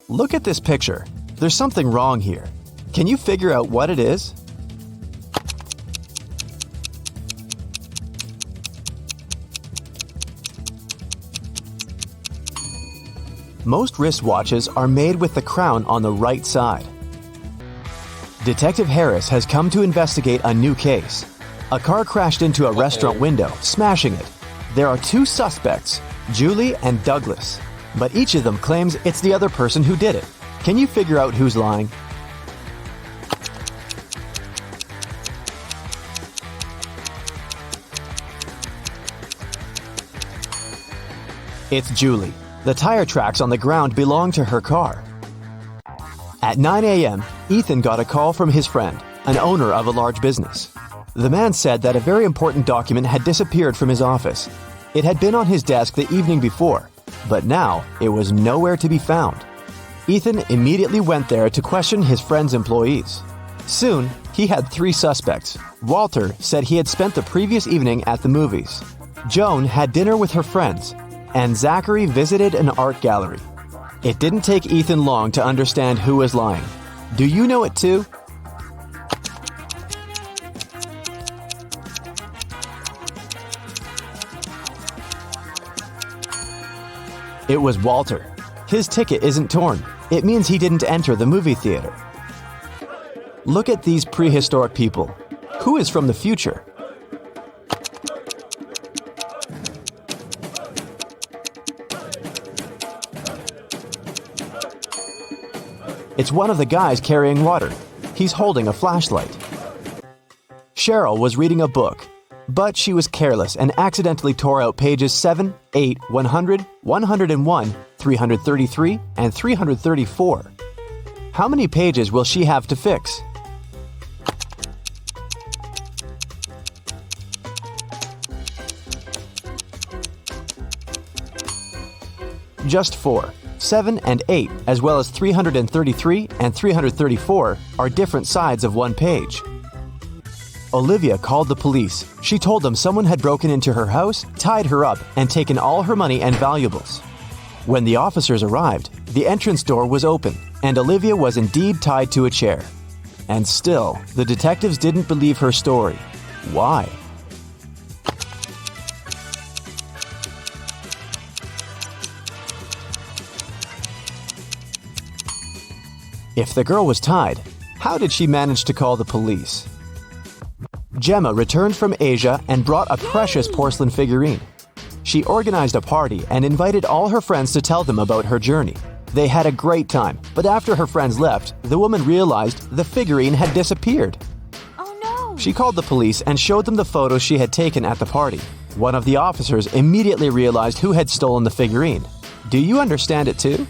Look at this picture. There's something wrong here. Can you figure out what it is? Most wristwatches are made with the crown on the right side. Detective Harris has come to investigate a new case. A car crashed into a restaurant window, smashing it. There are two suspects, Julie and Douglas, but each of them claims it's the other person who did it. Can you figure out who's lying? It's Julie. The tire tracks on the ground belong to her car. At 9 a.m., Ethan got a call from his friend, an owner of a large business. The man said that a very important document had disappeared from his office. It had been on his desk the evening before, but now it was nowhere to be found. Ethan immediately went there to question his friend's employees. Soon, he had three suspects. Walter said he had spent the previous evening at the movies. Joan had dinner with her friends, and Zachary visited an art gallery. It didn't take Ethan long to understand who was lying. Do you know it too? It was Walter. His ticket isn't torn. It means he didn't enter the movie theater. Look at these prehistoric people. Who is from the future? It's one of the guys carrying water. He's holding a flashlight. Cheryl was reading a book, but she was careless and accidentally tore out pages 7, 8, 100, 101, 333, and 334. How many pages will she have to fix? Just 4. 7 and 8, as well as 333 and 334, are different sides of one page. Olivia called the police. She told them someone had broken into her house, tied her up, and taken all her money and valuables. When the officers arrived, the entrance door was open, and Olivia was indeed tied to a chair. And still, the detectives didn't believe her story. Why? If the girl was tied, how did she manage to call the police? Gemma returned from Asia and brought a precious porcelain figurine. She organized a party and invited all her friends to tell them about her journey. They had a great time, but after her friends left, the woman realized the figurine had disappeared. Oh no! She called the police and showed them the photos she had taken at the party. One of the officers immediately realized who had stolen the figurine. Do you understand it too?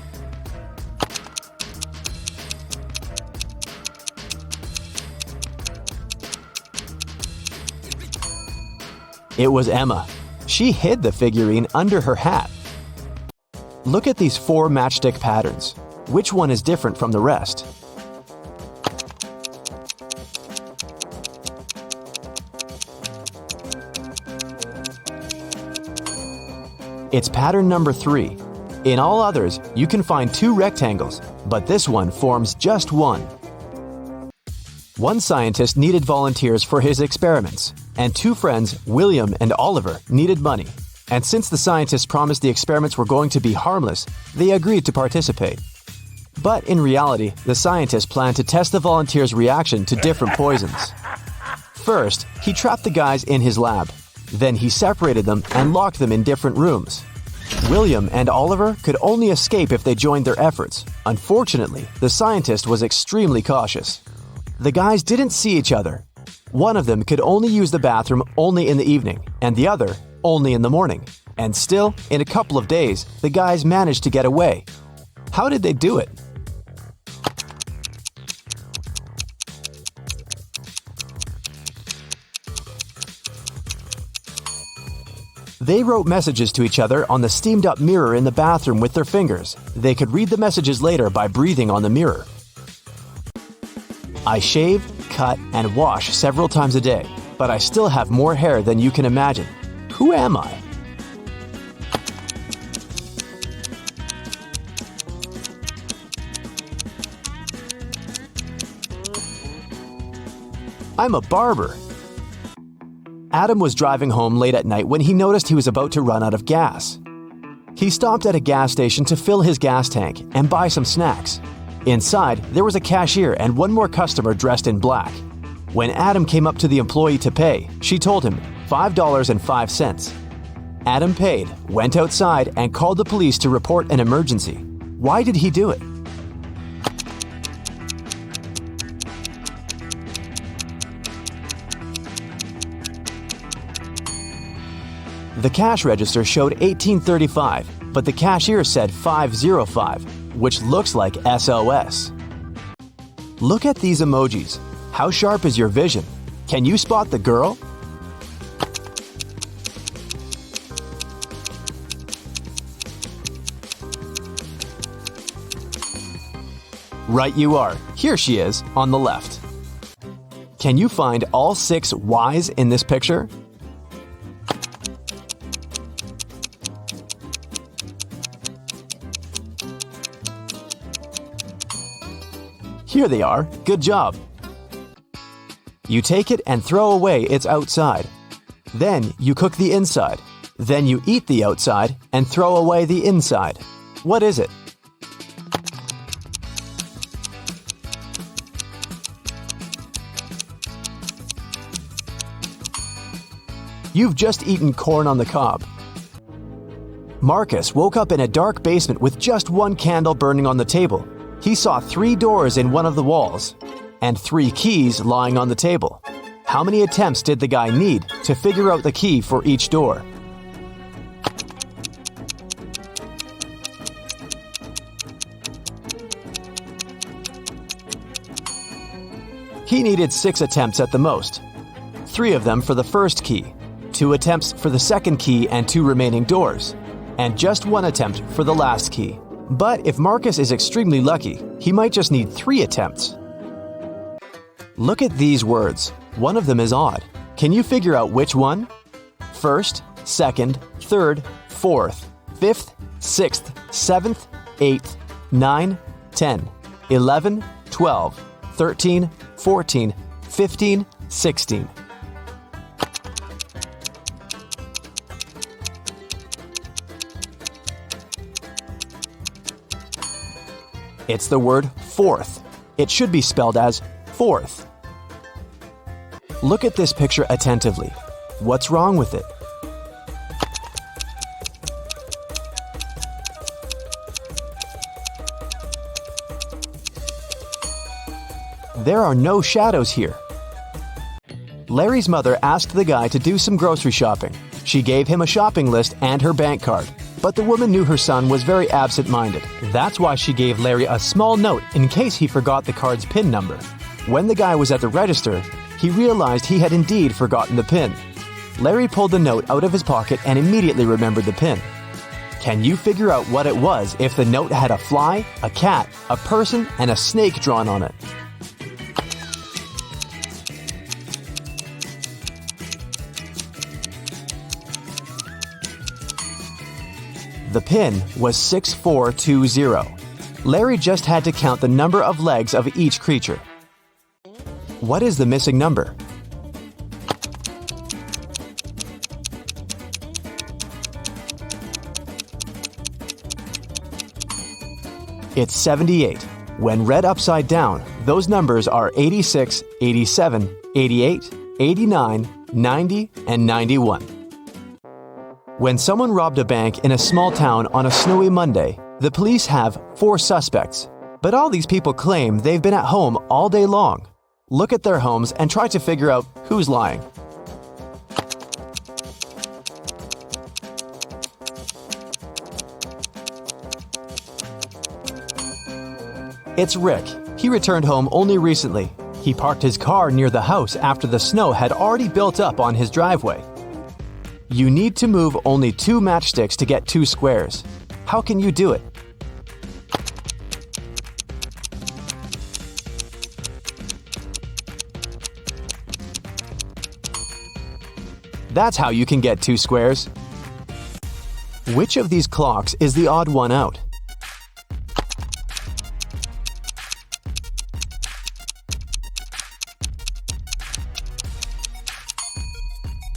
It was Emma. She hid the figurine under her hat. Look at these 4 matchstick patterns. Which one is different from the rest? It's pattern number 3. In all others, you can find 2 rectangles, but this one forms just one. One scientist needed volunteers for his experiments, and 2 friends, William and Oliver, needed money. And since the scientists promised the experiments were going to be harmless, they agreed to participate. But in reality, the scientists planned to test the volunteers' reaction to different poisons. First, he trapped the guys in his lab. Then he separated them and locked them in different rooms. William and Oliver could only escape if they joined their efforts. Unfortunately, the scientist was extremely cautious. The guys didn't see each other. One of them could only use the bathroom only in the evening, and the other only in the morning. And still, in a couple of days, the guys managed to get away. How did they do it? They wrote messages to each other on the steamed-up mirror in the bathroom with their fingers. They could read the messages later by breathing on the mirror. I shave, cut, and wash several times a day, but I still have more hair than you can imagine. Who am I? I'm a barber." Adam was driving home late at night when he noticed he was about to run out of gas. He stopped at a gas station to fill his gas tank and buy some snacks. Inside, there was a cashier and one more customer dressed in black. When Adam came up to the employee to pay, she told him $5.05. Adam paid, went outside, and called the police to report an emergency. Why did he do it? The cash register showed 1835, but the cashier said 505, which looks like SOS. Look at these emojis. How sharp is your vision? Can you spot the girl? Right you are. Here she is, on the left. Can you find all 6 Ys in this picture? Here they are. Good job. You take it and throw away its outside. Then you cook the inside. Then you eat the outside and throw away the inside. What is it? You've just eaten corn on the cob. Marcus woke up in a dark basement with just one candle burning on the table. He saw 3 doors in one of the walls and 3 keys lying on the table. How many attempts did the guy need to figure out the key for each door? He needed 6 attempts at the most. 3 of them for the first key, 2 attempts for the second key and 2 remaining doors, and just 1 attempt for the last key. But if Marcus is extremely lucky, he might just need 3 attempts. Look at these words. One of them is odd. Can you figure out which one? First, second, third, fourth, fifth, sixth, 7th, 8th, 9, 10, 11, 12, 13, 14, 15, 16. It's the word fourth. It should be spelled as fourth. Look at this picture attentively. What's wrong with it? There are no shadows here. Larry's mother asked the guy to do some grocery shopping. She gave him a shopping list and her bank card. But the woman knew her son was very absent-minded. That's why she gave Larry a small note in case he forgot the card's PIN number. When the guy was at the register, he realized he had indeed forgotten the PIN. Larry pulled the note out of his pocket and immediately remembered the PIN. Can you figure out what it was if the note had a fly, a cat, a person, and a snake drawn on it? The PIN was 6420. Larry just had to count the number of legs of each creature. What is the missing number? It's 78. When read upside down, those numbers are 86, 87, 88, 89, 90, and 91. When someone robbed a bank in a small town on a snowy Monday, the police have 4 suspects. But all these people claim they've been at home all day long. Look at their homes and try to figure out who's lying. It's Rick. He returned home only recently. He parked his car near the house after the snow had already built up on his driveway. You need to move only 2 matchsticks to get 2 squares. How can you do it? That's how you can get 2 squares. Which of these clocks is the odd one out?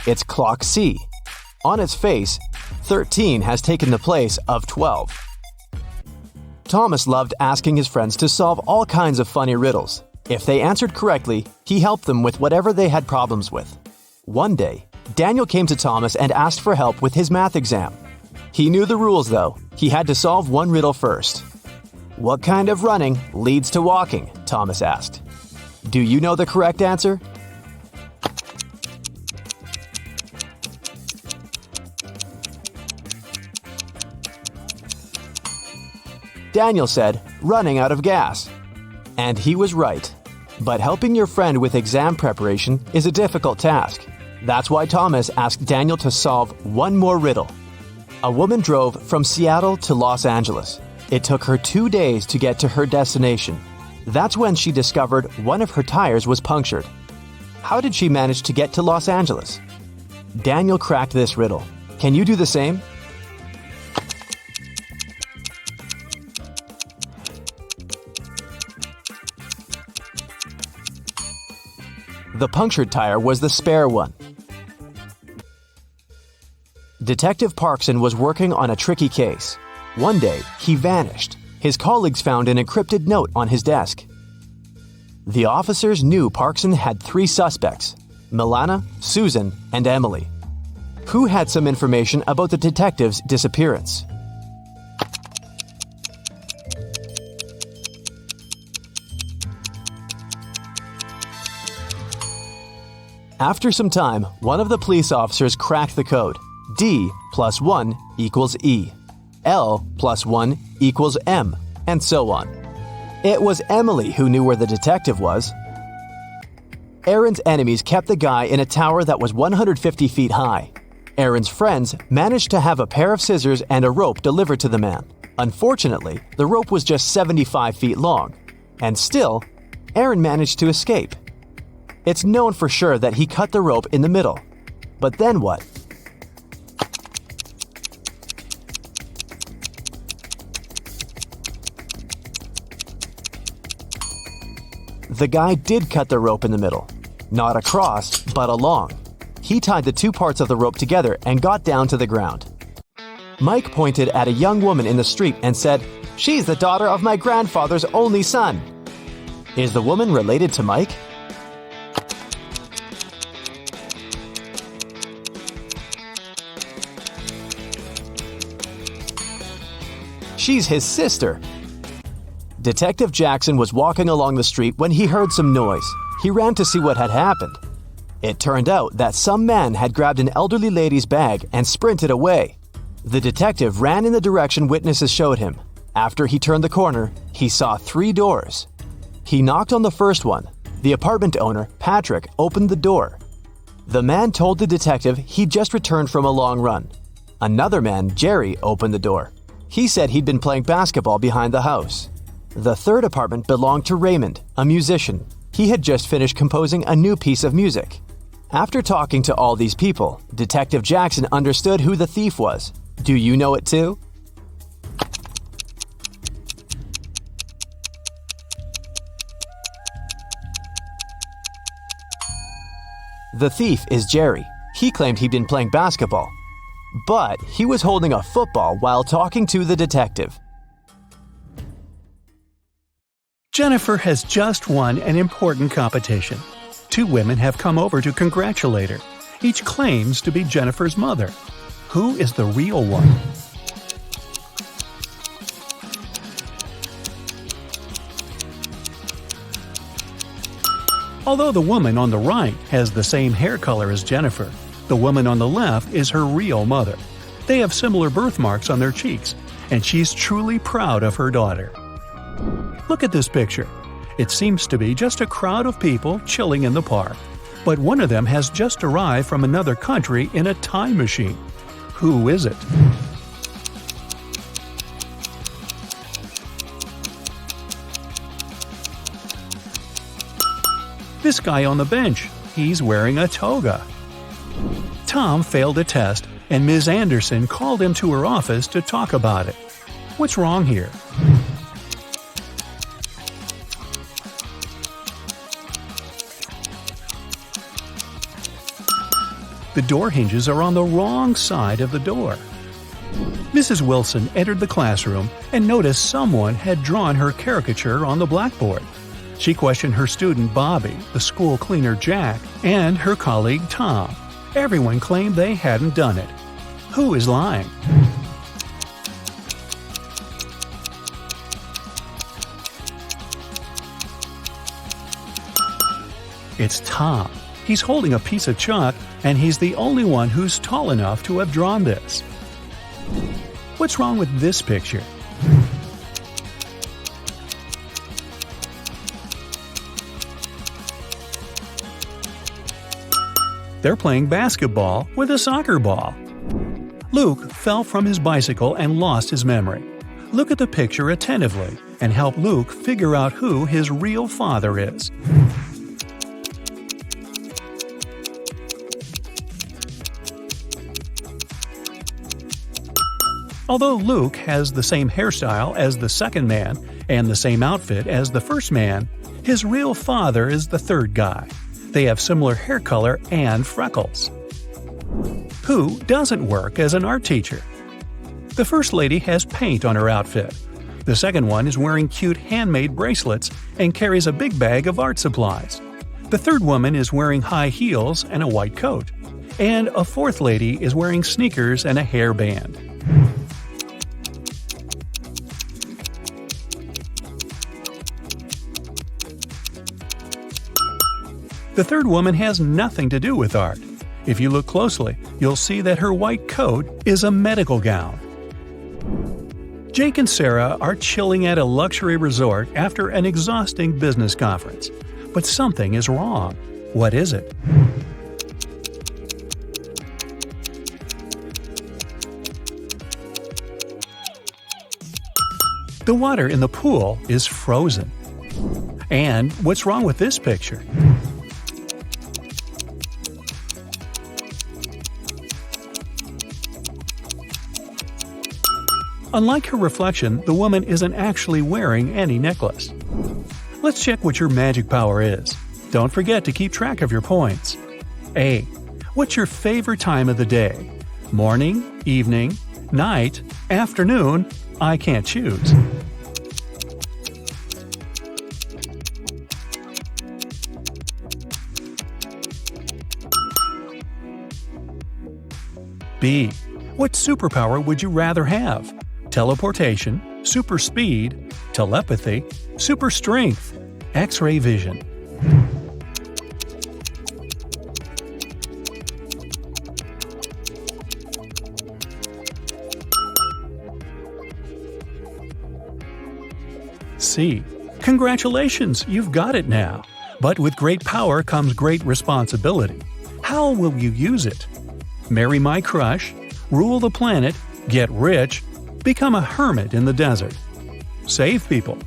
It's clock C. On its face, 13 has taken the place of 12. Thomas loved asking his friends to solve all kinds of funny riddles. If they answered correctly, he helped them with whatever they had problems with. One day, Daniel came to Thomas and asked for help with his math exam. He knew the rules, though. He had to solve one riddle first. "What kind of running leads to walking?" Thomas asked. "Do you know the correct answer?" Daniel said, "Running out of gas." And he was right. But helping your friend with exam preparation is a difficult task. That's why Thomas asked Daniel to solve one more riddle. A woman drove from Seattle to Los Angeles. It took her 2 days to get to her destination. That's when she discovered one of her tires was punctured. How did she manage to get to Los Angeles? Daniel cracked this riddle. Can you do the same? The punctured tire was the spare one. Detective Parkson was working on a tricky case. One day, he vanished. His colleagues found an encrypted note on his desk. The officers knew Parkson had 3 suspects: Milana, Susan, and Emily. Who had some information about the detective's disappearance? After some time, one of the police officers cracked the code. D plus 1 equals E. L plus 1 equals M, and so on. It was Emily who knew where the detective was. Aaron's enemies kept the guy in a tower that was 150 feet high. Aaron's friends managed to have a pair of scissors and a rope delivered to the man. Unfortunately, the rope was just 75 feet long. And still, Aaron managed to escape. It's known for sure that he cut the rope in the middle. But then what? The guy did cut the rope in the middle. Not across, but along. He tied the 2 parts of the rope together and got down to the ground. Mike pointed at a young woman in the street and said, "She's the daughter of my grandfather's only son." Is the woman related to Mike? She's his sister. Detective Jackson was walking along the street when he heard some noise. He ran to see what had happened. It turned out that some man had grabbed an elderly lady's bag and sprinted away. The detective ran in the direction witnesses showed him. After he turned the corner, he saw 3 doors. He knocked on the first one. The apartment owner, Patrick, opened the door. The man told the detective he'd just returned from a long run. Another man, Jerry, opened the door. He said he'd been playing basketball behind the house. The third apartment belonged to Raymond, a musician. He had just finished composing a new piece of music. After talking to all these people, Detective Jackson understood who the thief was. Do you know it too? The thief is Jerry. He claimed he'd been playing basketball. But he was holding a football while talking to the detective. Jennifer has just won an important competition. 2 women have come over to congratulate her. Each claims to be Jennifer's mother. Who is the real one? Although the woman on the right has the same hair color as Jennifer, the woman on the left is her real mother. They have similar birthmarks on their cheeks, and she's truly proud of her daughter. Look at this picture. It seems to be just a crowd of people chilling in the park. But one of them has just arrived from another country in a time machine. Who is it? This guy on the bench, he's wearing a toga. Tom failed a test, and Ms. Anderson called him to her office to talk about it. What's wrong here? The door hinges are on the wrong side of the door. Mrs. Wilson entered the classroom and noticed someone had drawn her caricature on the blackboard. She questioned her student Bobby, the school cleaner Jack, and her colleague Tom. Everyone claimed they hadn't done it. Who is lying? It's Tom. He's holding a piece of chalk, and he's the only one who's tall enough to have drawn this. What's wrong with this picture? They're playing basketball with a soccer ball. Luke fell from his bicycle and lost his memory. Look at the picture attentively and help Luke figure out who his real father is. Although Luke has the same hairstyle as the second man and the same outfit as the first man, his real father is the third guy. They have similar hair color and freckles. Who doesn't work as an art teacher? The first lady has paint on her outfit. The second one is wearing cute handmade bracelets and carries a big bag of art supplies. The third woman is wearing high heels and a white coat. And a fourth lady is wearing sneakers and a hairband. The third woman has nothing to do with art. If you look closely, you'll see that her white coat is a medical gown. Jake and Sarah are chilling at a luxury resort after an exhausting business conference. But something is wrong. What is it? The water in the pool is frozen. And what's wrong with this picture? Unlike her reflection, the woman isn't actually wearing any necklace. Let's check what your magic power is. Don't forget to keep track of your points. A. What's your favorite time of the day? Morning, evening, night, afternoon? I can't choose. B. What superpower would you rather have? Teleportation, super speed, telepathy, super strength, X-ray vision. C. Congratulations, you've got it now. But with great power comes great responsibility. How will you use it? Marry my crush, rule the planet, get rich, become a hermit in the desert. Save people.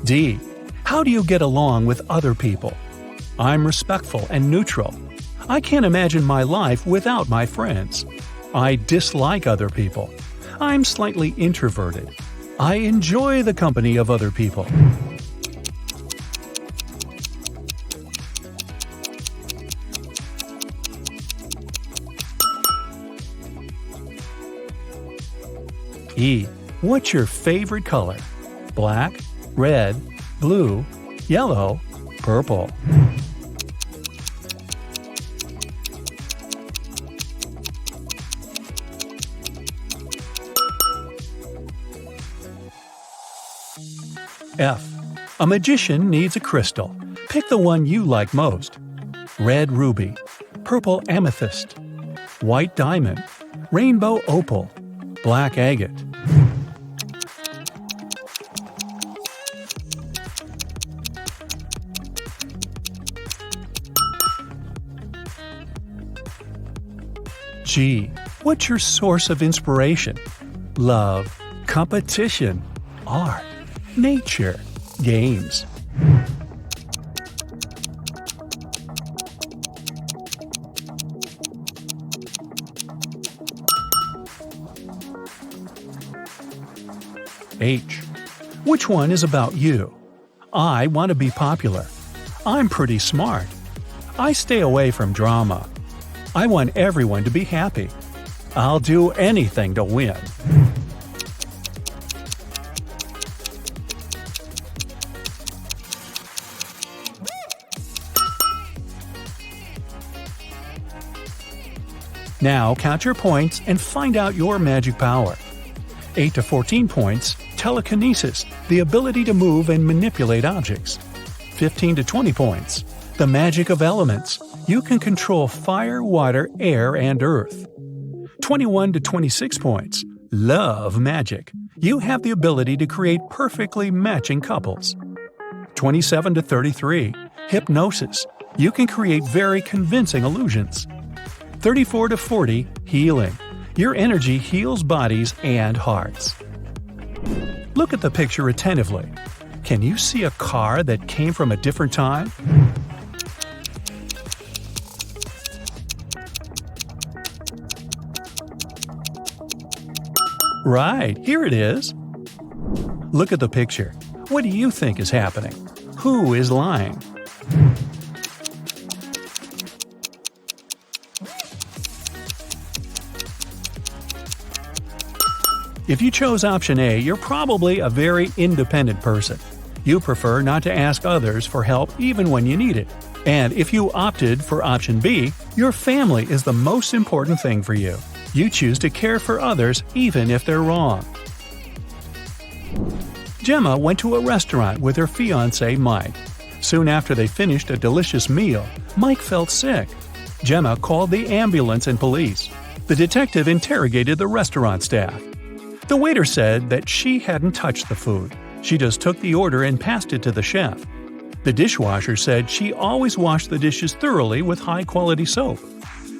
D. How do you get along with other people? I'm respectful and neutral. I can't imagine my life without my friends. I dislike other people. I'm slightly introverted. I enjoy the company of other people. E. What's your favorite color? Black, red, blue, yellow, purple. F. A magician needs a crystal. Pick the one you like most. Red ruby, purple amethyst, white diamond, rainbow opal, black agate. G. What's your source of inspiration? Love, competition, art, nature, games. H. Which one is about you? I want to be popular. I'm pretty smart. I stay away from drama. I want everyone to be happy. I'll do anything to win. Now count your points and find out your magic power. 8 to 14 points, telekinesis, the ability to move and manipulate objects. 15 to 20 points, the magic of elements. You can control fire, water, air, and earth. 21 to 26 points, love magic. You have the ability to create perfectly matching couples. 27 to 33, hypnosis. You can create very convincing illusions. 34 to 40, healing. Your energy heals bodies and hearts. Look at the picture attentively. Can you see a car that came from a different time? Right, here it is. Look at the picture. What do you think is happening? Who is lying? If you chose option A, you're probably a very independent person. You prefer not to ask others for help even when you need it. And if you opted for option B, your family is the most important thing for you. You choose to care for others even if they're wrong. Gemma went to a restaurant with her fiancé Mike. Soon after they finished a delicious meal, Mike felt sick. Gemma called the ambulance and police. The detective interrogated the restaurant staff. The waiter said that she hadn't touched the food. She just took the order and passed it to the chef. The dishwasher said she always washed the dishes thoroughly with high-quality soap.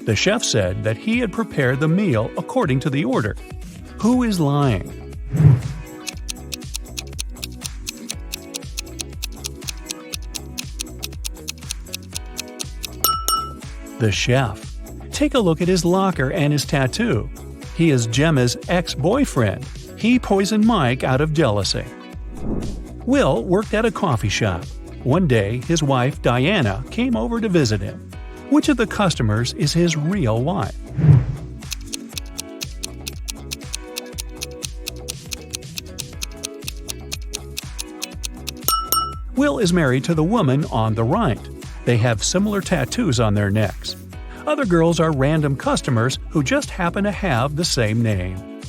The chef said that he had prepared the meal according to the order. Who is lying? The chef. Take a look at his locker and his tattoo. He is Gemma's ex-boyfriend. He poisoned Mike out of jealousy. Will worked at a coffee shop. One day, his wife, Diana, came over to visit him. Which of the customers is his real wife? Will is married to the woman on the right. They have similar tattoos on their necks. Other girls are random customers who just happen to have the same name.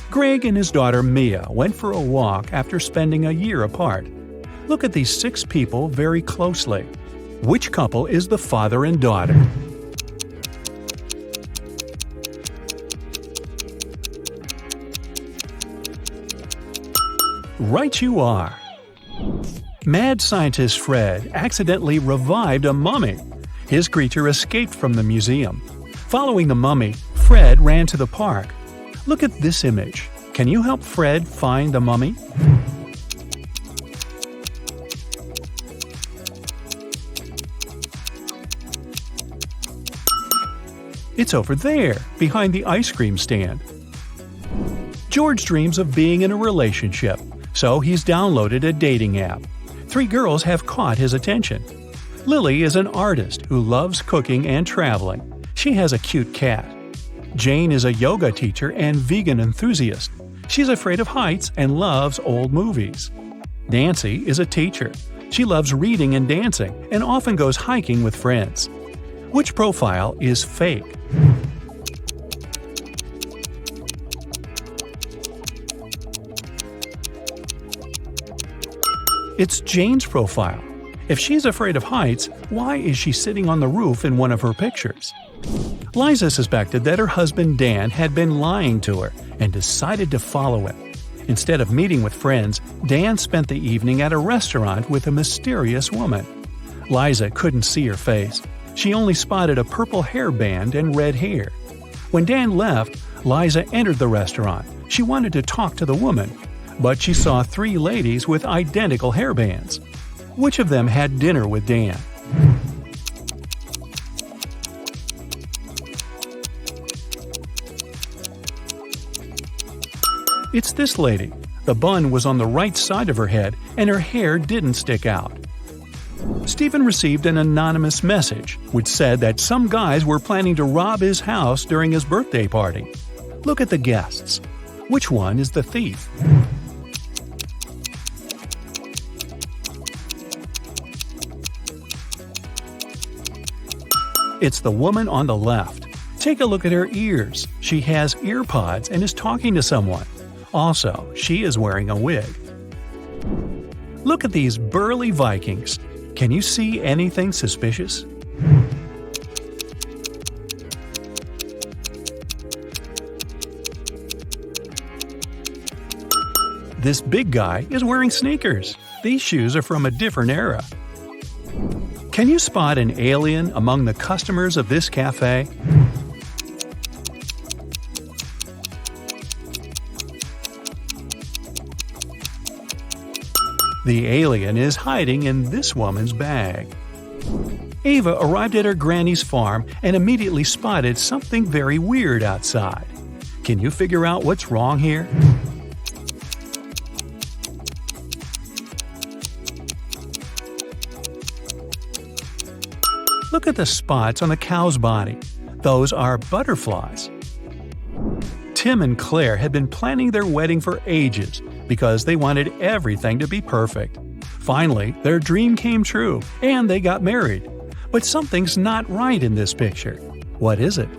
Greg and his daughter Mia went for a walk after spending a year apart. Look at these 6 people very closely. Which couple is the father and daughter? Right you are! Mad scientist Fred accidentally revived a mummy. His creature escaped from the museum. Following the mummy, Fred ran to the park. Look at this image. Can you help Fred find the mummy? It's over there, behind the ice cream stand. George dreams of being in a relationship, so he's downloaded a dating app. 3 girls have caught his attention. Lily is an artist who loves cooking and traveling. She has a cute cat. Jane is a yoga teacher and vegan enthusiast. She's afraid of heights and loves old movies. Nancy is a teacher. She loves reading and dancing and often goes hiking with friends. Which profile is fake? It's Jane's profile. If she's afraid of heights, why is she sitting on the roof in one of her pictures? Liza suspected that her husband Dan had been lying to her and decided to follow him. Instead of meeting with friends, Dan spent the evening at a restaurant with a mysterious woman. Liza couldn't see her face. She only spotted a purple hairband and red hair. When Dan left, Liza entered the restaurant. She wanted to talk to the woman, but she saw 3 ladies with identical hairbands. Which of them had dinner with Dan? It's this lady. The bun was on the right side of her head and her hair didn't stick out. Stephen received an anonymous message which said that some guys were planning to rob his house during his birthday party. Look at the guests. Which one is the thief? It's the woman on the left. Take a look at her ears. She has ear pods and is talking to someone. Also, she is wearing a wig. Look at these burly Vikings. Can you see anything suspicious? This big guy is wearing sneakers. These shoes are from a different era. Can you spot an alien among the customers of this cafe? The alien is hiding in this woman's bag. Ava arrived at her granny's farm and immediately spotted something very weird outside. Can you figure out what's wrong here? Look at the spots on the cow's body. Those are butterflies. Tim and Claire had been planning their wedding for ages because they wanted everything to be perfect. Finally, their dream came true, and they got married. But something's not right in this picture. What is it?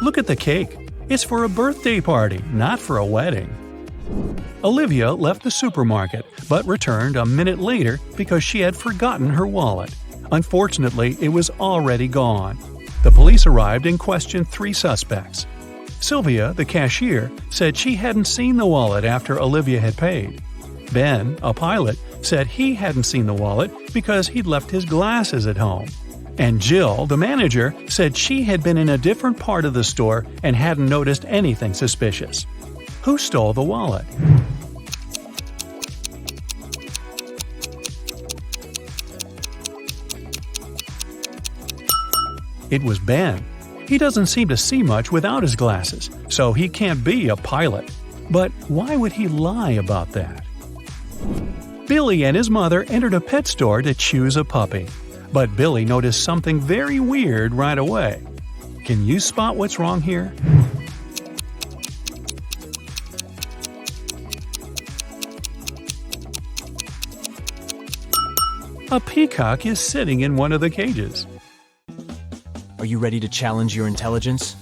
Look at the cake. It's for a birthday party, not for a wedding. Olivia left the supermarket, but returned a minute later because she had forgotten her wallet. Unfortunately, it was already gone. The police arrived and questioned 3 suspects. Sylvia, the cashier, said she hadn't seen the wallet after Olivia had paid. Ben, a pilot, said he hadn't seen the wallet because he'd left his glasses at home. And Jill, the manager, said she had been in a different part of the store and hadn't noticed anything suspicious. Who stole the wallet? It was Ben. He doesn't seem to see much without his glasses, so he can't be a pilot. But why would he lie about that? Billy and his mother entered a pet store to choose a puppy. But Billy noticed something very weird right away. Can you spot what's wrong here? A peacock is sitting in one of the cages. Are you ready to challenge your intelligence?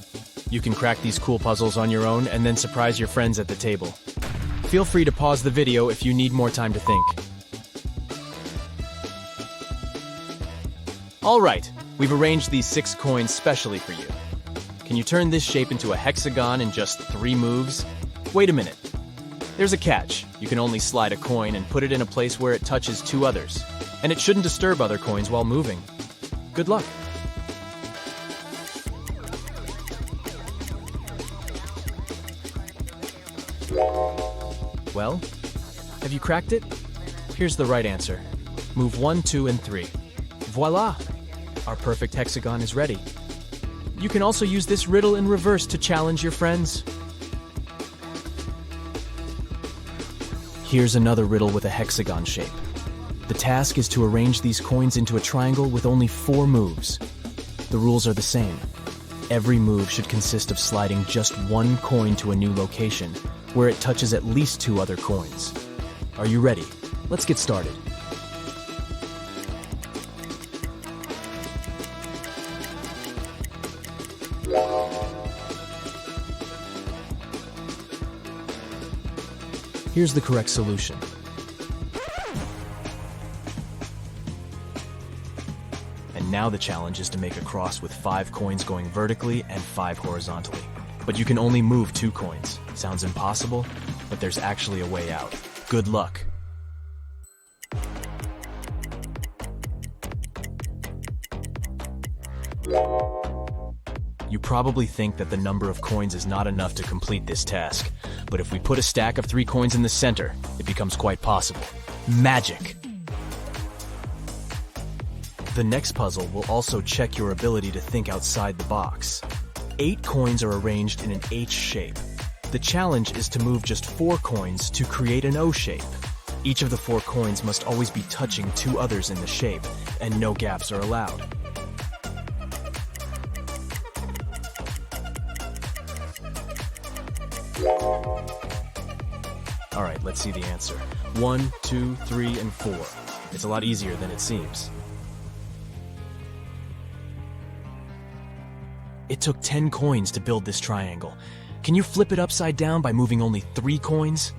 You can crack these cool puzzles on your own and then surprise your friends at the table. Feel free to pause the video if you need more time to think. Alright, we've arranged these 6 coins specially for you. Can you turn this shape into a hexagon in just 3 moves? Wait a minute. There's a catch. You can only slide a coin and put it in a place where it touches 2 others. And it shouldn't disturb other coins while moving. Good luck. Well, have you cracked it? Here's the right answer. Move 1, 2, and 3. Voila! Our perfect hexagon is ready. You can also use this riddle in reverse to challenge your friends. Here's another riddle with a hexagon shape. The task is to arrange these coins into a triangle with only 4 moves. The rules are the same. Every move should consist of sliding just 1 coin to a new location, where it touches at least 2 other coins. Are you ready? Let's get started. Here's the correct solution. And now the challenge is to make a cross with 5 coins going vertically and 5 horizontally. But you can only move 2 coins. Sounds impossible, but there's actually a way out. Good luck. You probably think that the number of coins is not enough to complete this task, but if we put a stack of 3 coins in the center, it becomes quite possible. Magic! The next puzzle will also check your ability to think outside the box. 8 coins are arranged in an H shape. The challenge is to move just 4 coins to create an O shape. Each of the 4 coins must always be touching 2 others in the shape, and no gaps are allowed. Alright, let's see the answer. 1, 2, 3, and 4. It's a lot easier than it seems. It took 10 coins to build this triangle. Can you flip it upside down by moving only 3 coins?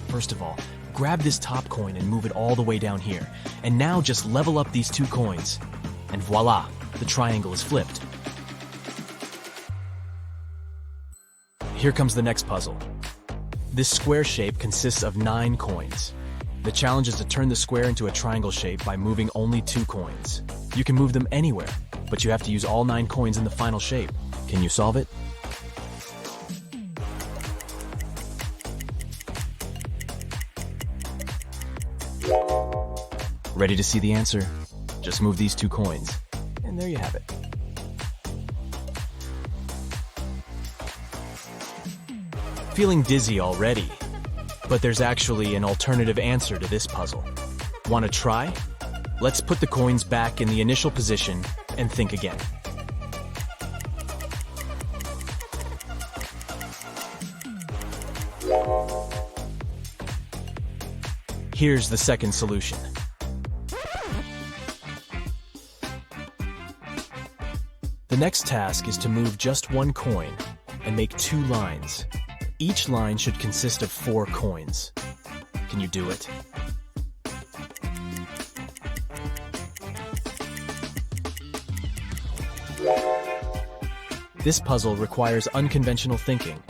First of all, grab this top coin and move it all the way down here. And now just level up these 2 coins. And voila, the triangle is flipped. Here comes the next puzzle. This square shape consists of 9 coins. The challenge is to turn the square into a triangle shape by moving only 2 coins. You can move them anywhere, but you have to use all 9 coins in the final shape. Can you solve it? Ready to see the answer? Just move these 2 coins, and there you have it. Feeling dizzy already, but there's actually an alternative answer to this puzzle. Want to try? Let's put the coins back in the initial position and think again. Here's the second solution. The next task is to move just 1 coin and make 2 lines. Each line should consist of 4 coins. Can you do it? This puzzle requires unconventional thinking,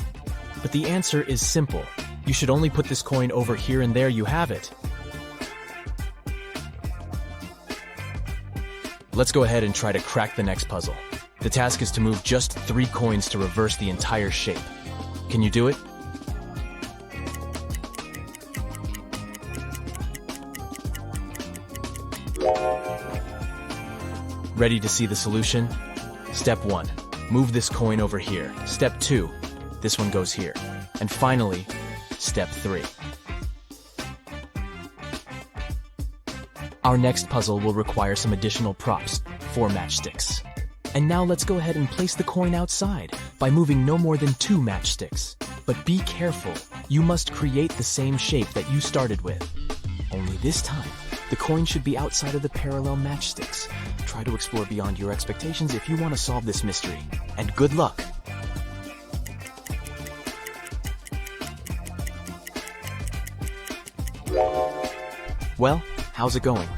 but the answer is simple. You should only put this coin over here and there you have it. Let's go ahead and try to crack the next puzzle. The task is to move just 3 coins to reverse the entire shape. Can you do it? Ready to see the solution? Step 1. Move this coin over here. Step 2. This one goes here. And finally, Step 3. Our next puzzle will require some additional props, 4 matchsticks. And now let's go ahead and place the coin outside by moving no more than 2 matchsticks. But be careful, you must create the same shape that you started with. Only this time, the coin should be outside of the parallel matchsticks. Try to explore beyond your expectations if you want to solve this mystery. And good luck! Well, how's it going?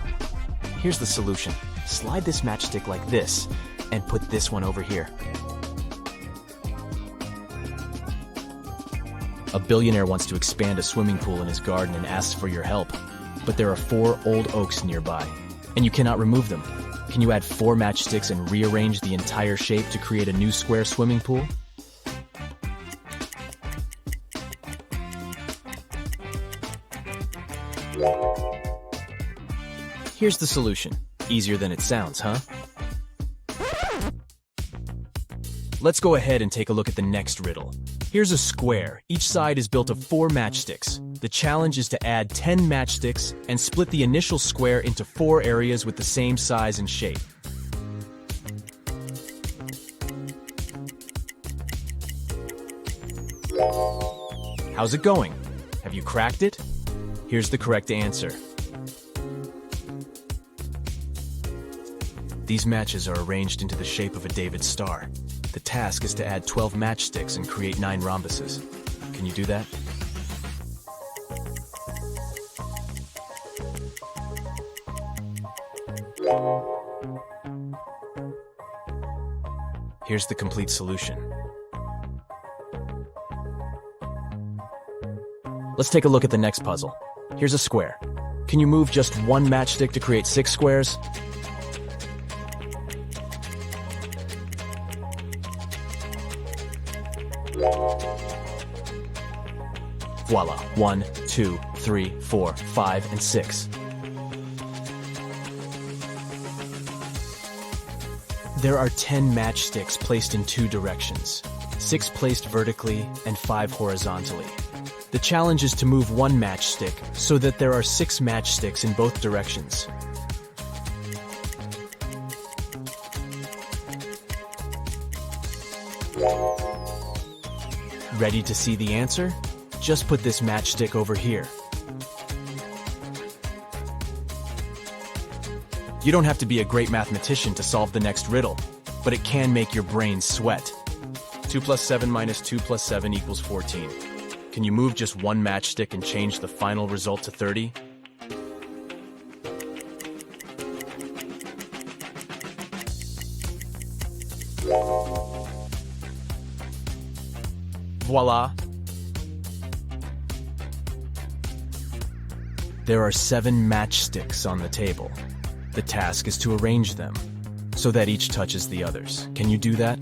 Here's the solution. Slide this matchstick like this, and put this one over here. A billionaire wants to expand a swimming pool in his garden and asks for your help. But there are 4 old oaks nearby, and you cannot remove them. Can you add 4 matchsticks and rearrange the entire shape to create a new square swimming pool? Here's the solution. Easier than it sounds, huh? Let's go ahead and take a look at the next riddle. Here's a square. Each side is built of 4 matchsticks. The challenge is to add 10 matchsticks and split the initial square into 4 areas with the same size and shape. How's it going? Have you cracked it? Here's the correct answer. These matches are arranged into the shape of a David star. The task is to add 12 matchsticks and create 9 rhombuses. Can you do that? Here's the complete solution. Let's take a look at the next puzzle. Here's a square. Can you move just 1 matchstick to create 6 squares? Voila, 1, 2, 3, 4, 5, and 6. There are 10 matchsticks placed in 2 directions, 6 placed vertically and 5 horizontally. The challenge is to move 1 matchstick so that there are 6 matchsticks in both directions. Ready to see the answer? Just put this matchstick over here. You don't have to be a great mathematician to solve the next riddle, but it can make your brain sweat. 2 plus 7 minus 2 plus 7 equals 14. Can you move just 1 matchstick and change the final result to 30? Voila! There are 7 matchsticks on the table. The task is to arrange them so that each touches the others. Can you do that?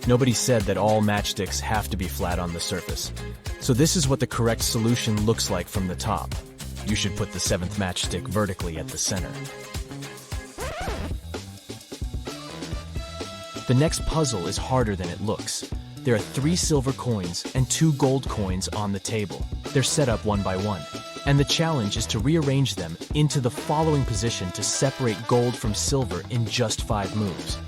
Nobody said that all matchsticks have to be flat on the surface. So this is what the correct solution looks like from the top. You should put the 7th matchstick vertically at the center. The next puzzle is harder than it looks. There are 3 silver coins and 2 gold coins on the table. They're set up one by one. And the challenge is to rearrange them into the following position to separate gold from silver in just 5 moves.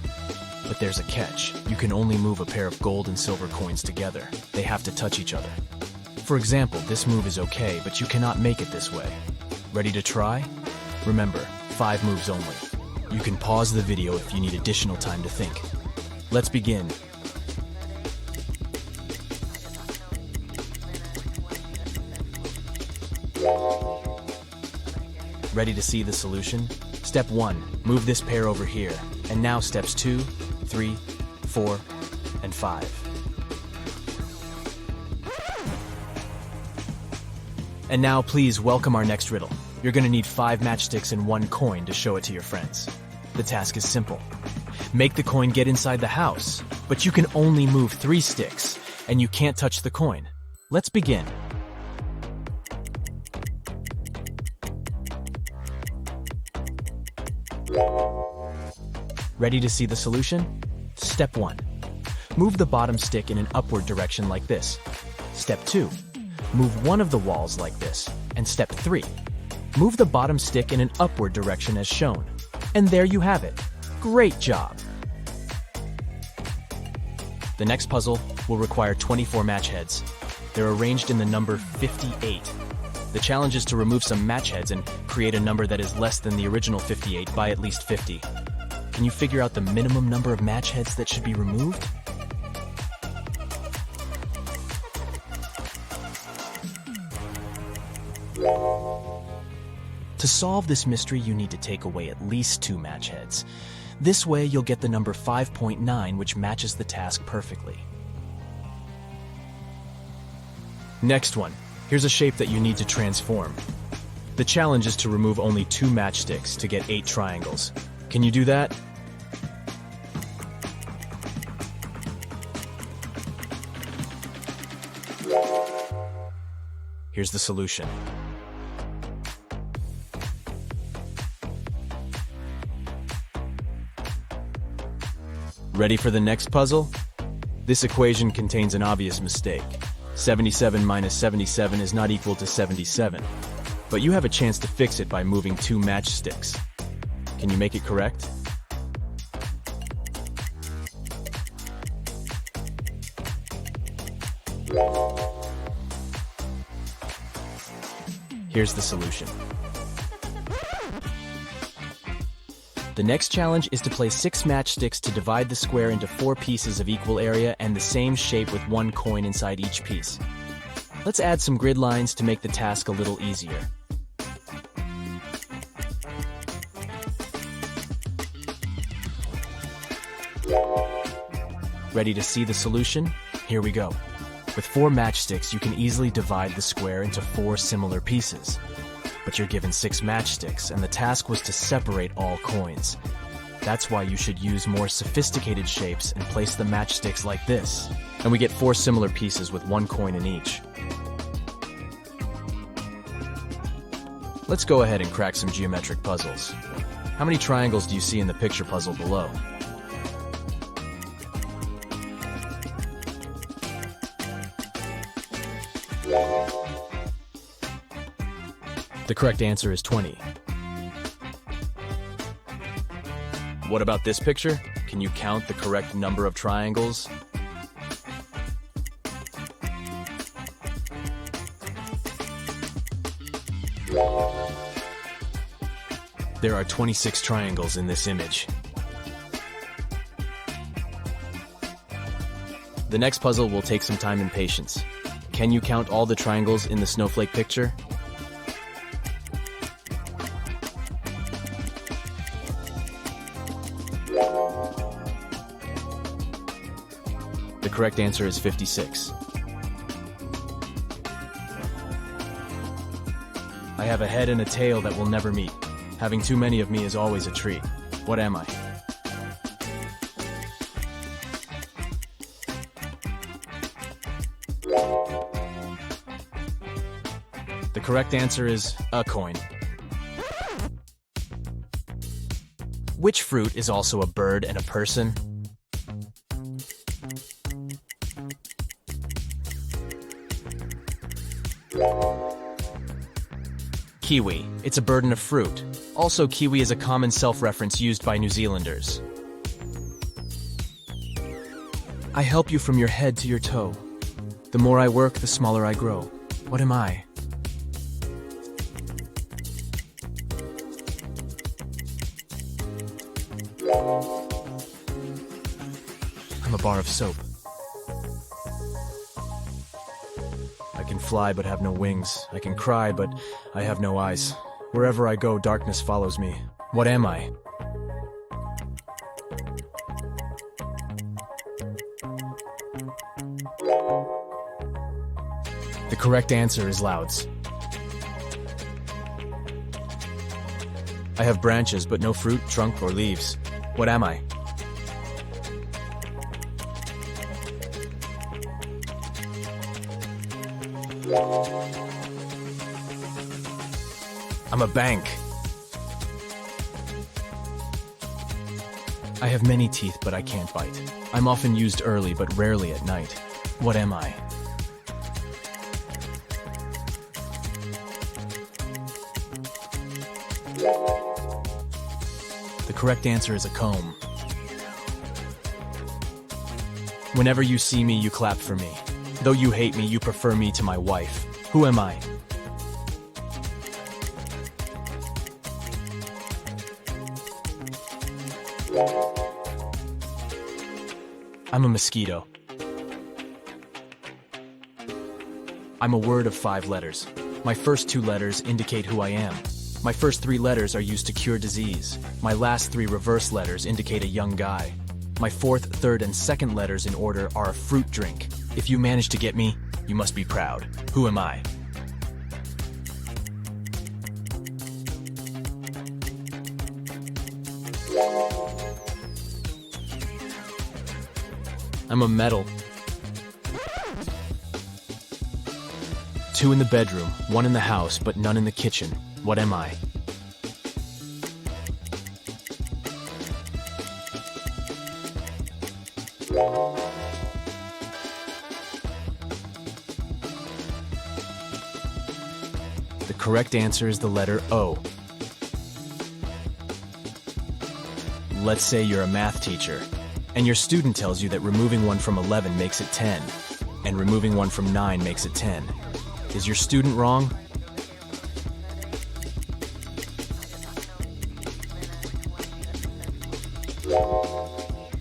But there's a catch. You can only move a pair of gold and silver coins together. They have to touch each other. For example, this move is okay, but you cannot make it this way. Ready to try? Remember, 5 moves only. You can pause the video if you need additional time to think. Let's begin. Ready to see the solution? Step 1, move this pair over here. And now steps 2, 3, 4, and 5. And now please welcome our next riddle. You're gonna need 5 matchsticks and 1 coin to show it to your friends. The task is simple. Make the coin get inside the house, but you can only move 3 sticks, and you can't touch the coin. Let's begin. Ready to see the solution? Step 1. Move the bottom stick in an upward direction like this. Step 2. Move one of the walls like this. And step 3. Move the bottom stick in an upward direction as shown. And there you have it. Great job! The next puzzle will require 24 match heads. They're arranged in the number 58. The challenge is to remove some match heads and create a number that is less than the original 58 by at least 50. Can you figure out the minimum number of match heads that should be removed? To solve this mystery, you need to take away at least 2 match heads. This way, you'll get the number 5.9, which matches the task perfectly. Next one. Here's a shape that you need to transform. The challenge is to remove only 2 matchsticks to get 8 triangles. Can you do that? Here's the solution. Ready for the next puzzle? This equation contains an obvious mistake. 77 minus 77 is not equal to 77. But you have a chance to fix it by moving 2 matchsticks. Can you make it correct? Here's the solution. The next challenge is to place 6 matchsticks to divide the square into 4 pieces of equal area and the same shape with 1 coin inside each piece. Let's add some grid lines to make the task a little easier. Ready to see the solution? Here we go. With 4 matchsticks, you can easily divide the square into 4 similar pieces. But you're given 6 matchsticks, and the task was to separate all coins. That's why you should use more sophisticated shapes and place the matchsticks like this. And we get 4 similar pieces with 1 coin in each. Let's go ahead and crack some geometric puzzles. How many triangles do you see in the picture puzzle below? The correct answer is 20. What about this picture? Can you count the correct number of triangles? There are 26 triangles in this image. The next puzzle will take some time and patience. Can you count all the triangles in the snowflake picture? The correct answer is 56. I have a head and a tail that will never meet. Having too many of me is always a treat. What am I? The correct answer is a coin. Which fruit is also a bird and a person? Kiwi. It's a bird and a fruit. Also, kiwi is a common self-reference used by New Zealanders. I help you from your head to your toe. The more I work, the smaller I grow. What am I? I'm a bar of soap. I can fly but have no wings. I can cry but I have no eyes. Wherever I go, darkness follows me. What am I? The correct answer is louds. I have branches but no fruit, trunk, or leaves. What am I? I'm a bank. I have many teeth, but I can't bite. I'm often used early, but rarely at night. What am I? The correct answer is a comb. Whenever you see me, you clap for me. Though you hate me, you prefer me to my wife. Who am I? I'm a mosquito. I'm a word of 5 letters. My first 2 letters indicate who I am. My first 3 letters are used to cure disease. My last 3 reverse letters indicate a young guy. My 4th, 3rd, and 2nd letters in order are a fruit drink. If you manage to get me, you must be proud. Who am I? I'm a medal. 2 in the bedroom, 1 in the house, but none in the kitchen. What am I? The correct answer is the letter O. Let's say you're a math teacher, and your student tells you that removing 1 from 11 makes it 10, and removing 1 from 9 makes it 10. Is your student wrong?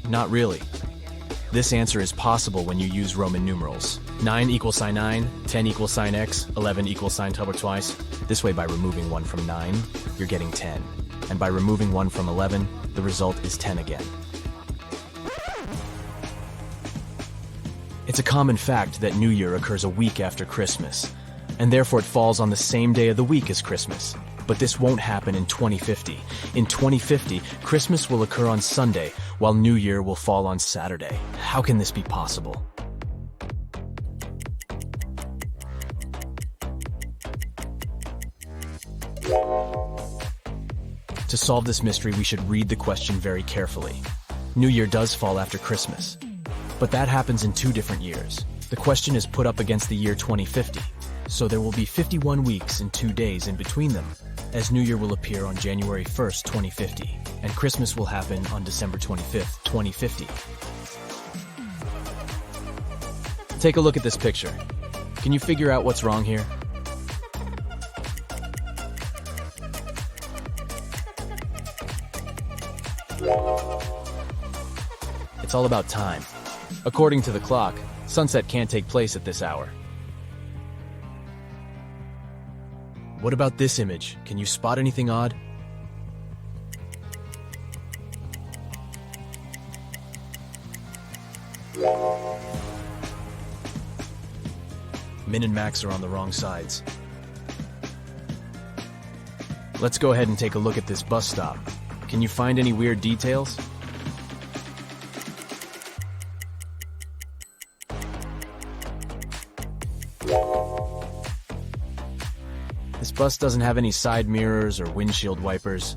Not really. This answer is possible when you use Roman numerals. 9 equals sine 9, 10 equals sine x, 11 equals sine double twice. This way, by removing 1 from 9, you're getting 10. And by removing 1 from 11, the result is 10 again. It's a common fact that New Year occurs a week after Christmas, and therefore it falls on the same day of the week as Christmas. But this won't happen in 2050. In 2050, Christmas will occur on Sunday, while New Year will fall on Saturday. How can this be possible? To solve this mystery, we should read the question very carefully. New Year does fall after Christmas, but that happens in 2 different years. The question is put up against the year 2050, so there will be 51 weeks and 2 days in between them, as New Year will appear on January 1st, 2050, and Christmas will happen on December 25th, 2050. Take a look at this picture. Can you figure out what's wrong here? It's all about time. According to the clock, sunset can't take place at this hour. What about this image? Can you spot anything odd? Min and Max are on the wrong sides. Let's go ahead and take a look at this bus stop. Can you find any weird details? This bus doesn't have any side mirrors or windshield wipers.